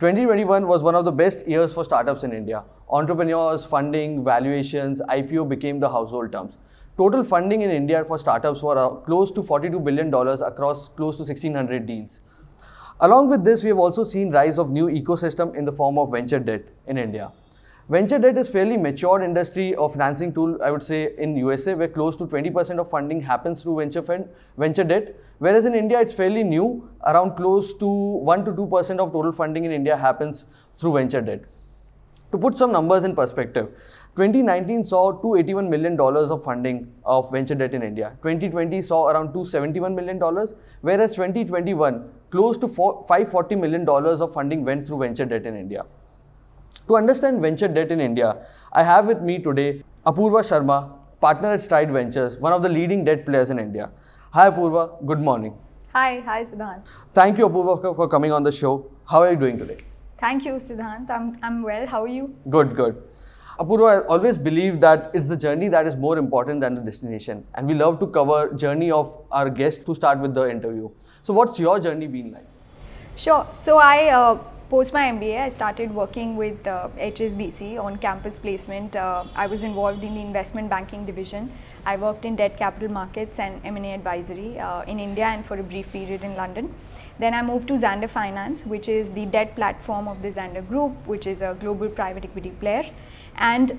2021 was one of the best years for startups in India. Entrepreneurs, funding, valuations, IPO became the household terms. Total funding in India for startups were close to $42 billion across close to 1,600 deals. Along with this, we have also seen rise of new ecosystem in the form of venture debt in India. Venture debt is fairly mature industry of financing tool, I would say, in USA, where close to 20% of funding happens through venture debt, whereas in India it's fairly new, around close to 1 to 2% of total funding in India happens through venture debt. To put some numbers in perspective, 2019 saw $281 million of funding of venture debt in India. 2020 saw around $271 million, whereas 2021, close to $540 million of funding went through venture debt in India. To understand venture debt in India, I have with me today Apoorva Sharma, partner at Stride Ventures, one of the leading debt players in India. Hi Apoorva, good morning. Hi Siddhant. Thank you Apoorva for coming on the show. How are you doing today? Thank you Siddhant, I'm well, how are you? Good. Apoorva, I always believe that it's the journey that is more important than the destination, and we love to cover journey of our guests to start with the interview. So what's your journey been like? Sure, so I post my MBA, I started working with HSBC on campus placement. I was involved in the investment banking division. I worked in debt capital markets and M&A advisory in India and for a brief period in London. Then I moved to Xander Finance, which is the debt platform of the Xander Group, which is a global private equity player. And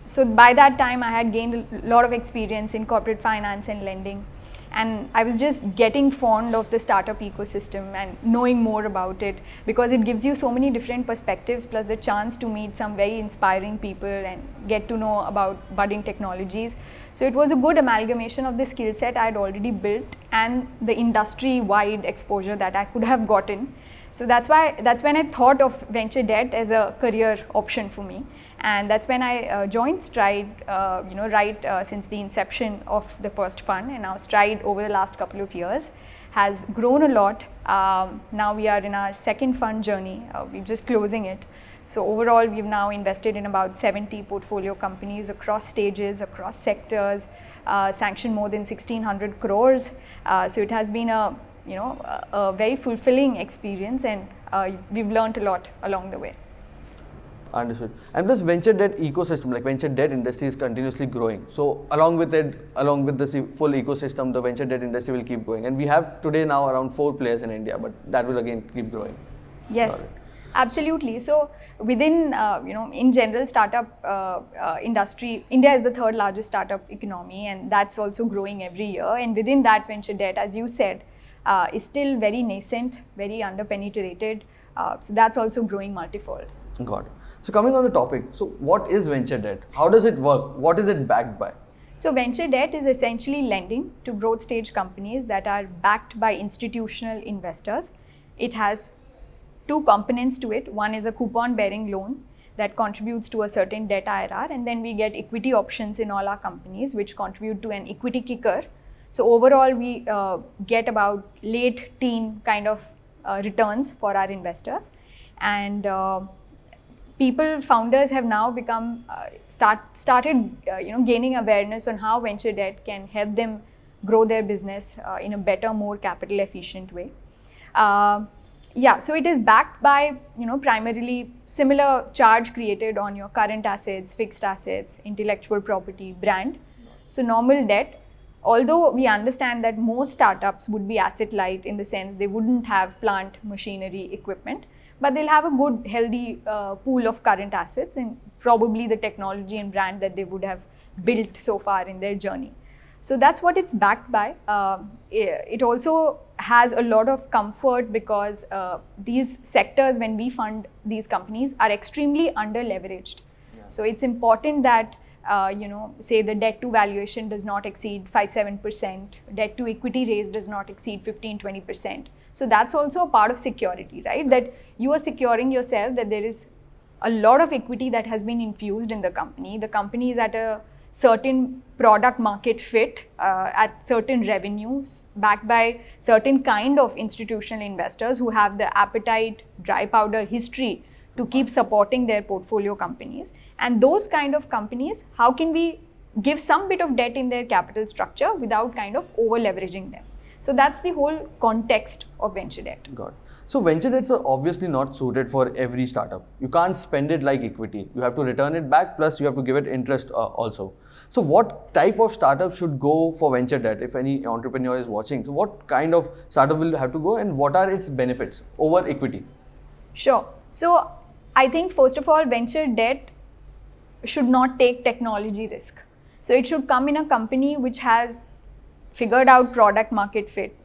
so by that time I had gained a lot of experience in corporate finance and lending. And I was just getting fond of the startup ecosystem and knowing more about it, because it gives you so many different perspectives, plus the chance to meet some very inspiring people and get to know about budding technologies. So it was a good amalgamation of the skill set I had already built and the industry-wide exposure that I could have gotten. So that's when I thought of venture debt as a career option for me. And that's when I joined Stride, since the inception of the first fund. And now Stride over the last couple of years has grown a lot. Now we are in our second fund journey. We're just closing it. So overall, we've now invested in about 70 portfolio companies across stages, across sectors, sanctioned more than 1,600 crores. So it has been a very fulfilling experience, and we've learned a lot along the way. Understood. And plus venture debt ecosystem, like venture debt industry is continuously growing. So along with the full ecosystem, the venture debt industry will keep growing. And we have today now around 4 players in India, but that will again keep growing. Yes, absolutely. So within, in general startup industry, India is the 3rd largest startup economy, and that's also growing every year. And within that, venture debt, as you said, is still very nascent, very underpenetrated. So that's also growing multifold. Got it. So coming on the topic, so what is venture debt? How does it work? What is it backed by? So venture debt is essentially lending to growth stage companies that are backed by institutional investors. It has 2 components to it. One is a coupon bearing loan that contributes to a certain debt IRR, and then we get equity options in all our companies which contribute to an equity kicker. So overall we get about late teen kind of returns for our investors. And founders have now become started gaining awareness on how venture debt can help them grow their business in a better, more capital efficient way. So it is backed by primarily similar charge created on your current assets, fixed assets, intellectual property, brand. So normal debt, although we understand that most startups would be asset light in the sense they wouldn't have plant, machinery, equipment, but they'll have a good, healthy pool of current assets and probably the technology and brand that they would have built so far in their journey. So that's what it's backed by. It also has a lot of comfort because these sectors, when we fund these companies, are extremely under leveraged. Yeah. So it's important that say the debt to valuation does not exceed 5-7%, debt to equity raise does not exceed 15-20%. So that's also a part of security, right? That you are securing yourself, that there is a lot of equity that has been infused in the company. The company is at a certain product market fit, at certain revenues, backed by certain kind of institutional investors who have the appetite, dry powder, history to keep supporting their portfolio companies. And those kind of companies, how can we give some bit of debt in their capital structure without kind of over leveraging them? So that's the whole context of venture debt. Got it. So venture debts are obviously not suited for every startup. You can't spend it like equity. You have to return it back, plus you have to give it interest also. So what type of startup should go for venture debt? If any entrepreneur is watching, so what kind of startup will have to go, and what are its benefits over equity? Sure. So I think first of all, venture debt should not take technology risk. So it should come in a company which has figured out product market fit.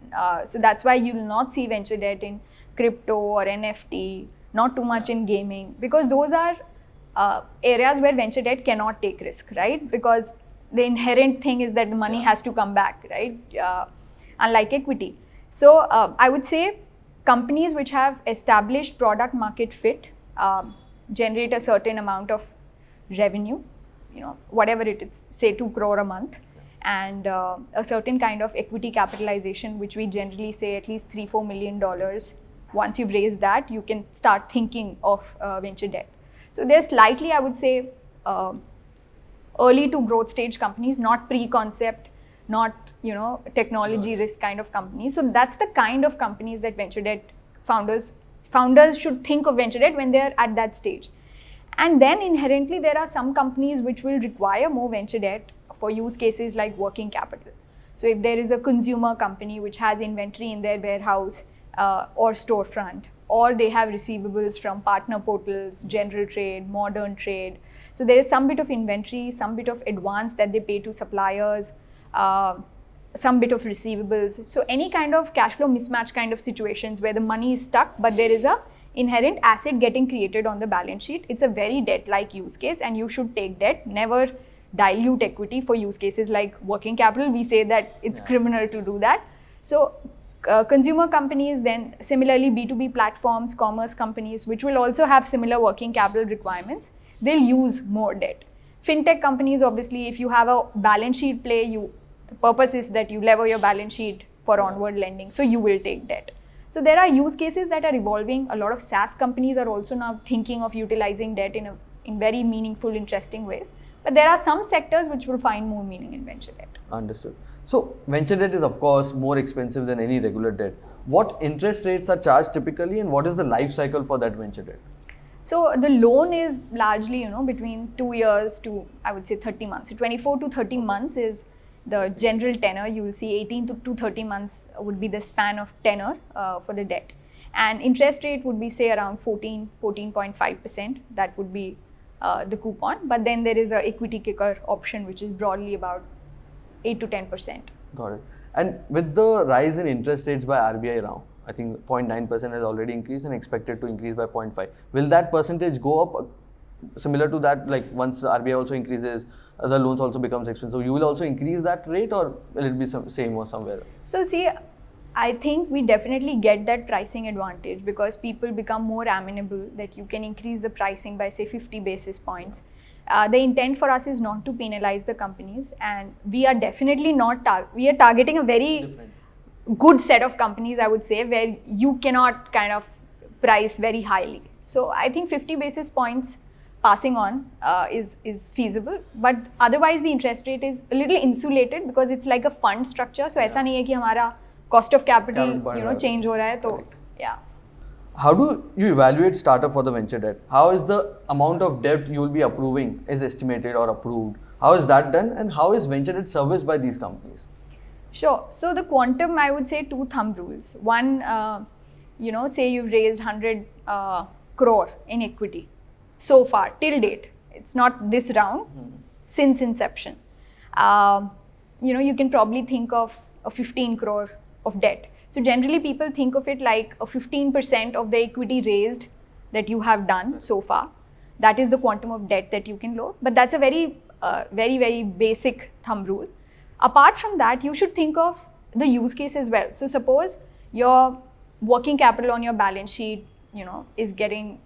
So that's why you will not see venture debt in crypto or NFT, not too much in gaming, because those are areas where venture debt cannot take risk, right? Because the inherent thing is that the money has to come back, right? Unlike equity. So I would say companies which have established product market fit, generate a certain amount of revenue, whatever it is, say 2 crore a month, and a certain kind of equity capitalization, which we generally say at least $3-4 million. Once you've raised that, you can start thinking of venture debt. So they're slightly, I would say, early to growth stage companies, not pre-concept, not technology risk kind of companies. So that's the kind of companies that venture debt founders should think of venture debt when they're at that stage. And then inherently there are some companies which will require more venture debt for use cases like working capital. So if there is a consumer company which has inventory in their warehouse or storefront, or they have receivables from partner portals, general trade, modern trade. So there is some bit of inventory, some bit of advance that they pay to suppliers, some bit of receivables. So any kind of cash flow mismatch kind of situations where the money is stuck, but there is a inherent asset getting created on the balance sheet. It's a very debt-like use case, and you should take debt. Never dilute equity for use cases like working capital. We say that it's criminal to do that. So consumer companies, then similarly B2B platforms, commerce companies, which will also have similar working capital requirements, they'll use more debt. Fintech companies, obviously, if you have a balance sheet play, the purpose is that you lever your balance sheet for onward lending, so you will take debt. So there are use cases that are evolving. A lot of SaaS companies are also now thinking of utilizing debt in very meaningful, interesting ways. But there are some sectors which will find more meaning in venture debt. Understood. So venture debt is of course more expensive than any regular debt. What interest rates are charged typically, and what is the life cycle for that venture debt? So the loan is largely, between 2 years to, I would say, 30 months. So 24 to 30 months is the general tenor. You will see 18 to 30 months would be the span of tenor for the debt. And interest rate would be, say, around 14.5%. That would be the coupon. But then there is a equity kicker option, which is broadly about 8 to 10%. Got it. And with the rise in interest rates by RBI now, I think 0.9% has already increased and expected to increase by 0.5. Will that percentage go up similar to that? Like once the RBI also increases, the loans also becomes expensive. So you will also increase that rate, or will it be same or somewhere? So see, I think we definitely get that pricing advantage because people become more amenable that you can increase the pricing by, say, 50 basis points. The intent for us is not to penalize the companies, and we are definitely not, we are targeting a very good set of companies, I would say, where you cannot kind of price very highly. So I think 50 basis points passing on is feasible, but otherwise the interest rate is a little insulated because it's like a fund structure. So ऐसा नहीं है कि हमारा cost of capital change हो रहा है, तो yeah. How do you evaluate startup for the venture debt? How is the amount of debt you will be approving is estimated or approved? How is that done, and how is venture debt serviced by these companies? Sure. So the quantum, I would say 2 thumb rules. One, say you've raised 100 crore in equity so far till date. It's not this round, since inception. You can probably think of a 15 crore of debt. So generally people think of it like a 15% of the equity raised that you have done so far. That is the quantum of debt that you can load. But that's a very, very basic thumb rule. Apart from that, you should think of the use case as well. So suppose your working capital on your balance sheet, is getting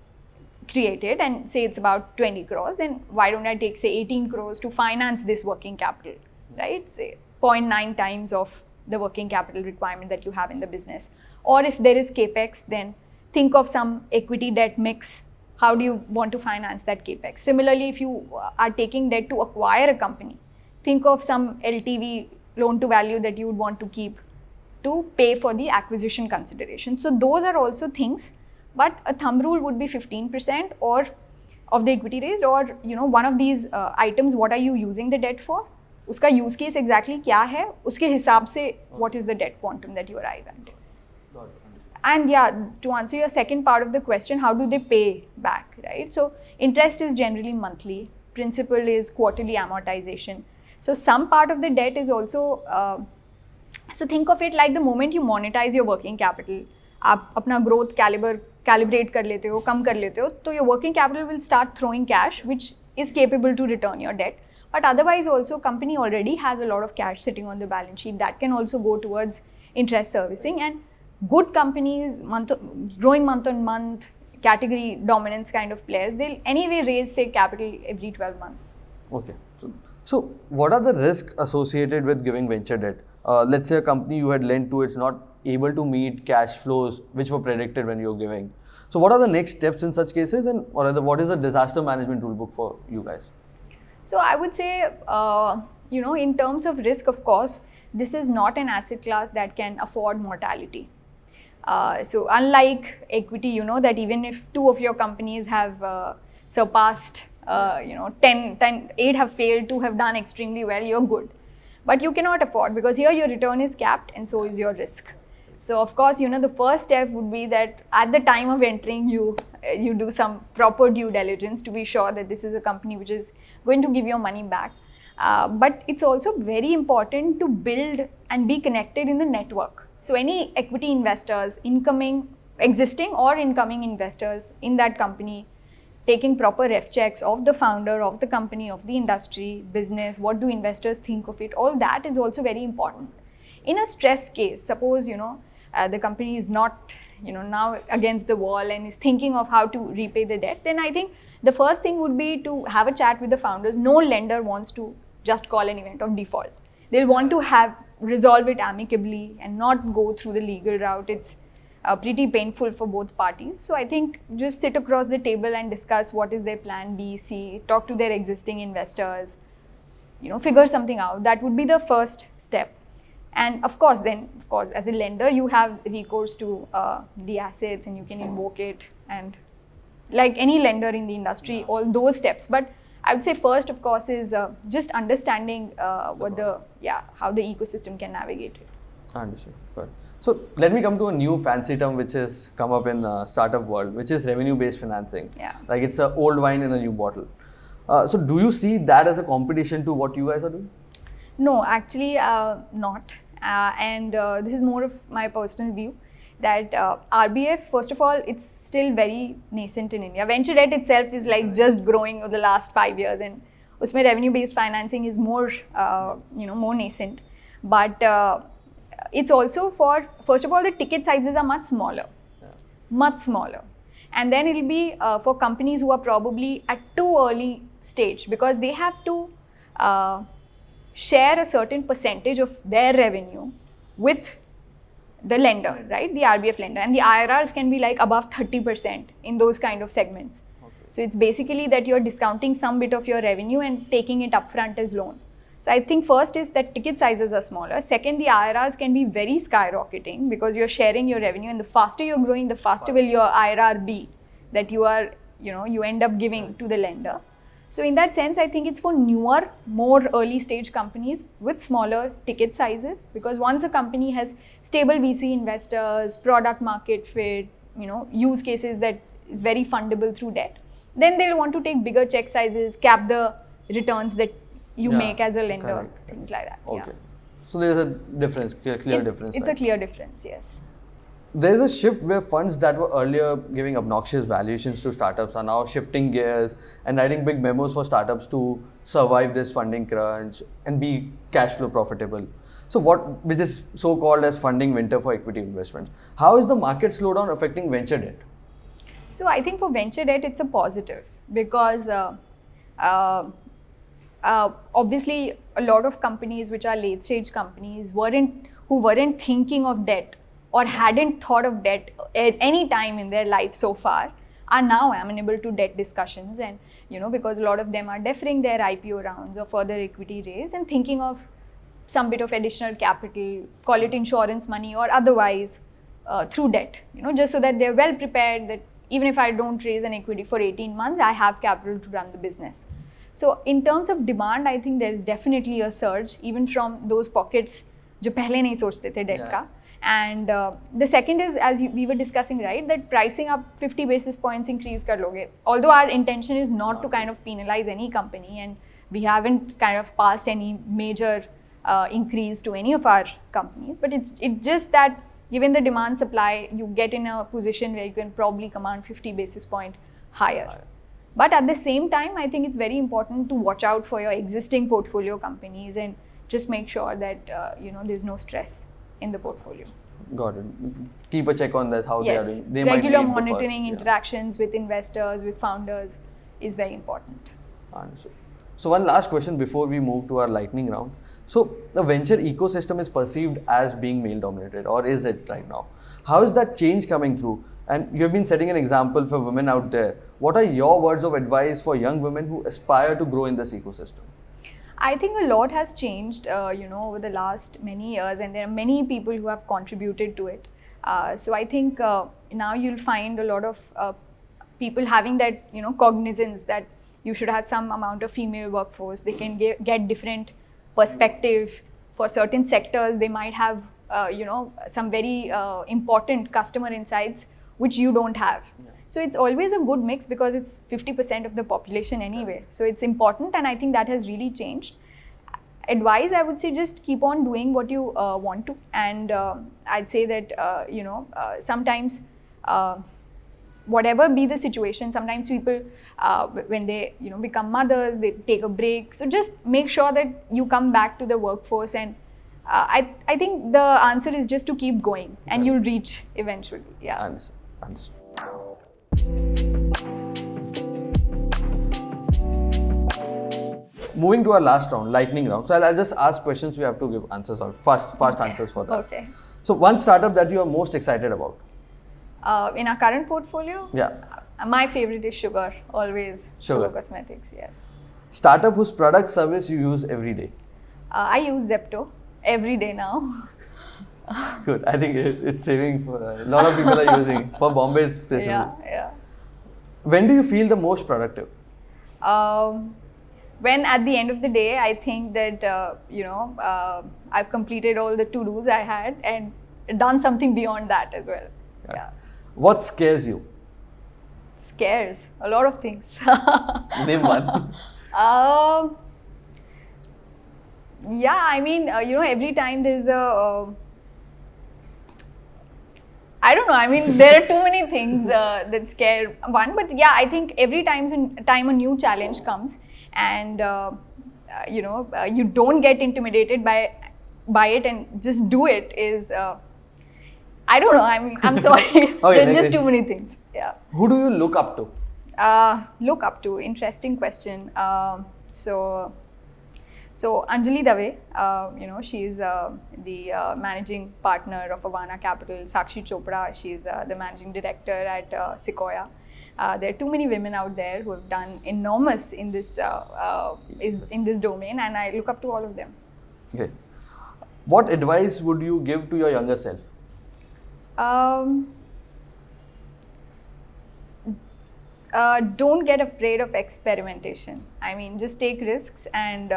created, and say it's about 20 crores, then why don't I take, say, 18 crores to finance this working capital, right? Say 0.9 times of the working capital requirement that you have in the business. Or if there is capex, then think of some equity debt mix. How do you want to finance that capex? Similarly, if you are taking debt to acquire a company, think of some LTV, loan to value, that you would want to keep to pay for the acquisition consideration. So those are also things, but a thumb rule would be 15% or of the equity raised, or one of these items. What are you using the debt for? Uska use case exactly क्या है? उसके हिसाब से what is the debt quantum that you arrive at? And yeah, to answer your second part of the question, how do they pay back, right? So interest is generally monthly, principal is quarterly amortization. So some part of the debt is also, so think of it like the moment you monetize your working capital, आप अपना growth calibrate कर लेते हो, कम कर लेते हो, तो your working capital will start throwing cash, which is capable to return your debt. But otherwise also, company already has a lot of cash sitting on the balance sheet that can also go towards interest servicing. And good companies, growing month on month, category dominance kind of players, they'll anyway raise, say, capital every 12 months. Okay. So what are the risks associated with giving venture debt? Let's say a company you had lent to, it's not able to meet cash flows which were predicted when you're giving. So what are the next steps in such cases, and what is the disaster management toolbook for you guys? So I would say, in terms of risk, of course, this is not an asset class that can afford mortality. So unlike equity, that even if 2 of your companies have surpassed, 8 have failed, 2 have done extremely well, you're good. But you cannot afford, because here your return is capped and so is your risk. So of course, the first step would be that at the time of entering, you do some proper due diligence to be sure that this is a company which is going to give your money back. But it's also very important to build and be connected in the network. So any equity investors, existing or incoming investors in that company, taking proper ref checks of the founder, of the company, of the industry, business, what do investors think of it, all that is also very important. In a stress case, suppose, the company is not, now against the wall and is thinking of how to repay the debt, then I think the first thing would be to have a chat with the founders. No lender wants to just call an event of default. They'll want to resolve it amicably and not go through the legal route. It's pretty painful for both parties. So I think just sit across the table and discuss what is their plan B, C, talk to their existing investors, figure something out. That would be the first step. And of course, as a lender, you have recourse to the assets and you can invoke it. And like any lender in the industry, all those steps. But I would say first, of course, is just understanding how the ecosystem can navigate it. Understood. Good. So let me come to a new fancy term which has come up in startup world, which is revenue-based financing. Yeah. Like it's an old wine in a new bottle. So do you see that as a competition to what you guys are doing? No, actually not. And this is more of my personal view that RBF, first of all, it's still very nascent in India. Venture debt itself is like just growing over the last 5 years, and usme revenue-based financing is more, more nascent. But it's also for, first of all, the ticket sizes are much smaller. And then it'll be for companies who are probably at too early stage, because they have to share a certain percentage of their revenue with the lender, right? The RBF lender. And the IRRs can be like above 30% in those kind of segments. Okay. So it's basically that you're discounting some bit of your revenue and taking it upfront as loan. So I think first is that ticket sizes are smaller. Second, the IRRs can be very skyrocketing because you're sharing your revenue, and the faster you're growing, the faster will your IRR be that you are, you end up giving to the lender. So in that sense, I think it's for newer, more early stage companies with smaller ticket sizes, because once a company has stable VC investors, product market fit, use cases that is very fundable through debt, then they'll want to take bigger check sizes, cap the returns that you make as a lender, correct. Things like that. Okay. Yeah. So there's a difference, clear difference. It's right? A clear difference, yes. There's a shift where funds that were earlier giving obnoxious valuations to startups are now shifting gears and writing big memos for startups to survive this funding crunch and be cash flow profitable. So which is so called as funding winter for equity investments. How is the market slowdown affecting venture debt? So I think for venture debt, it's a positive, because obviously a lot of companies which are late stage companies who weren't thinking of debt or hadn't thought of debt at any time in their life so far are now amenable to debt discussions, and because a lot of them are deferring their IPO rounds or further equity raise and thinking of some bit of additional capital, call it insurance money or otherwise, through debt, just so that they're well prepared that even if I don't raise an equity for 18 months, I have capital to run the business. So in terms of demand, I think there is definitely a surge, even from those pockets जो पहले नहीं सोचते थे debt का. And the second is, as we were discussing, right, that pricing up 50 basis points increase कर लोगे. Although our intention is not to kind of penalize any company, and we haven't kind of passed any major increase to any of our companies, but it's just that given the demand supply, you get in a position where you can probably command 50 basis point higher. But at the same time, I think it's very important to watch out for your existing portfolio companies and just make sure that there's no stress in the portfolio. Got it. Keep a check on that, how Yes. they are doing. They Regular might be monitoring, interactions with investors, with founders is very important. Understood. So one last question before we move to our lightning round. So the venture ecosystem is perceived as being male dominated, or is it right now? How is that change coming through? And you have been setting an example for women out there. What are your words of advice for young women who aspire to grow in this ecosystem? I think a lot has changed, over the last many years, and there are many people who have contributed to it. So I think now you'll find a lot of people having that, cognizance that you should have some amount of female workforce. They can get different perspective for certain sectors. They might have, some very important customer insights which you don't have. Yeah. So it's always a good mix because it's 50% of the population anyway. So it's important, and I think that has really changed. Advice, I would say, just keep on doing what you want to, and I'd say that sometimes whatever be the situation, sometimes people when they become mothers, they take a break. So just make sure that you come back to the workforce, and I think the answer is just to keep going, and you'll reach eventually. Yeah. Understood. Moving to our last round, lightning round. So I'll just ask questions. You have to give answers or fast answers for that. Okay. So one startup that you are most excited about? In our current portfolio? Yeah. My favorite is Sugar, always. Sugar Cosmetics, yes. Startup whose product service you use every day? I use Zepto every day now. Good. I think it's saving for a lot of people are using for Bombay specifically. Yeah. When do you feel the most productive? When at the end of the day, I think that I've completed all the to-dos I had and done something beyond that as well. Yeah. What scares you? Scares a lot of things. Name one. Yeah, I mean, every time there's a I don't know. I mean, there are too many things that scare one. But yeah, I think every time a new challenge comes, and you don't get intimidated by it and just do it. Is I don't know. I mean, I'm sorry. Okay, there are just too many things. Yeah. Who do you look up to? Interesting question. So Anjali Dave, she's the managing partner of Avana Capital. Sakshi Chopra, she's the managing director at Sequoia. There are too many women out there who have done enormous in this domain, and I look up to all of them. Okay. What advice would you give to your younger self? Don't get afraid of experimentation. I mean, just take risks, and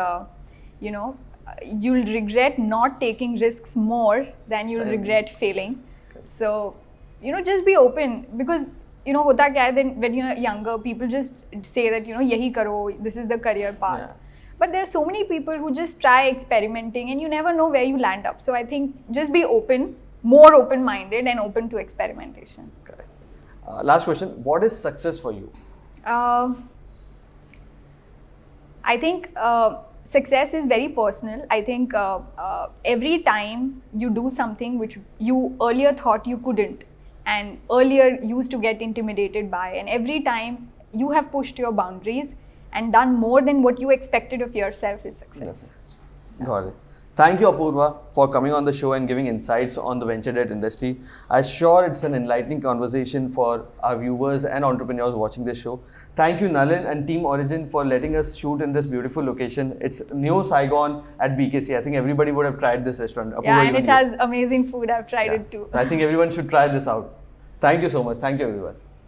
you'll regret not taking risks more than you'll regret failing. So, just be open, because hota kya hai, then when you're younger, people just say that yahi karo, this is the career path. Yeah. But there are so many people who just try experimenting, and you never know where you land up. So I think just be open, more open-minded and open to experimentation. Correct. Last question. What is success for you? I think success is very personal. I think every time you do something which you earlier thought you couldn't, and earlier used to get intimidated by, and every time you have pushed your boundaries and done more than what you expected of yourself, is success. Got it. Thank you, Apoorva, for coming on the show and giving insights on the venture debt industry. I'm sure it's an enlightening conversation for our viewers and entrepreneurs watching this show. Thank you, Nalin and Team Origin, for letting us shoot in this beautiful location. It's New Saigon at BKC. I think everybody would have tried this restaurant. Yeah, Apoorva, and it has amazing food. I've tried it too. So I think everyone should try this out. Thank you so much. Thank you, everyone.